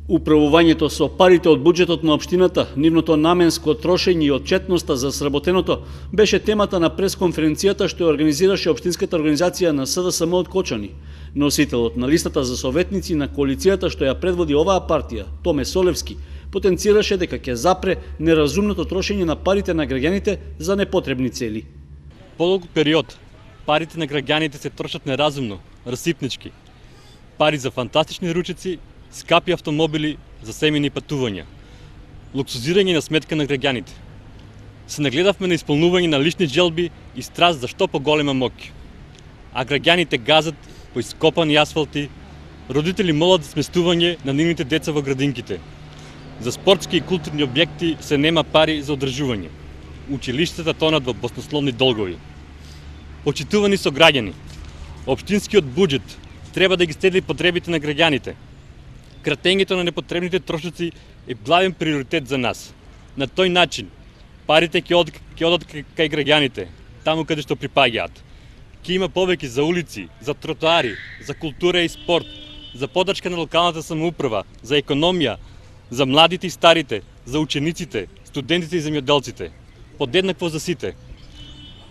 Управувањето со парите од буџетот на општината, нивното наменско трошење и отчетноста за сработеното беше темата на пресконференцијата што ја организираше општинската организација на СДСМ од Кочани. Носителот на листата за советници на коалицијата што ја предводи оваа партија, Томе Солевски, потенцираше дека ќе запре неразумното трошење на парите на граѓаните за непотребни цели. Подолг период парите на граѓаните се трошат неразумно, расипнички. Пари за фантастични ручици, скапи автомобили за семени патувања, луксузирање на сметка на граѓаните. Се нагледавме на исполнување на лични желби и страст за што поголема моќ. А граѓаните газат по ископани асфалти, родители молат за сместување на нивните деца во градинките. За спортски и културни објекти се нема пари за одржување. Училиштата тонат во баснословни долгови. Почитувани сограѓани, општинскиот буџет треба да ги следи потребите на граѓаните. Кратењето на непотребните трошоци е главен приоритет за нас. На тој начин парите ќе одат кај граѓаните, таму каде што припаѓаат. Ќе има повеќе за улици, за тротоари, за култура и спорт, за поддршка на локалната самоуправа, за економија, за младите и старите, за учениците, студентите и земјоделците. Подеднакво за сите.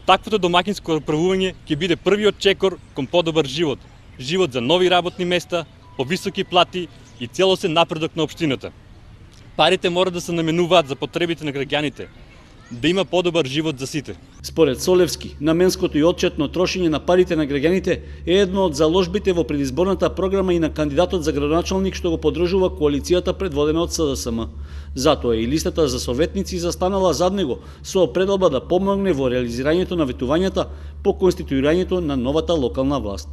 Таквото домакинско управување ќе биде првиот чекор кон подобар живот. Живот за нови работни места, повисоки плати и целосен напредок на општината. Парите мора да се наменуваат за потребите на граѓаните, да има подобар живот за сите. Според Солевски, наменското и отчетно трошење на парите на граѓаните е едно од заложбите во предизборната програма и на кандидатот за градоначалник што го поддржува коалицијата предводена од СДСМ. Затоа и листата за советници застанала зад него со пределба да помогне во реализирањето на ветувањата по конституирањето на новата локална власт.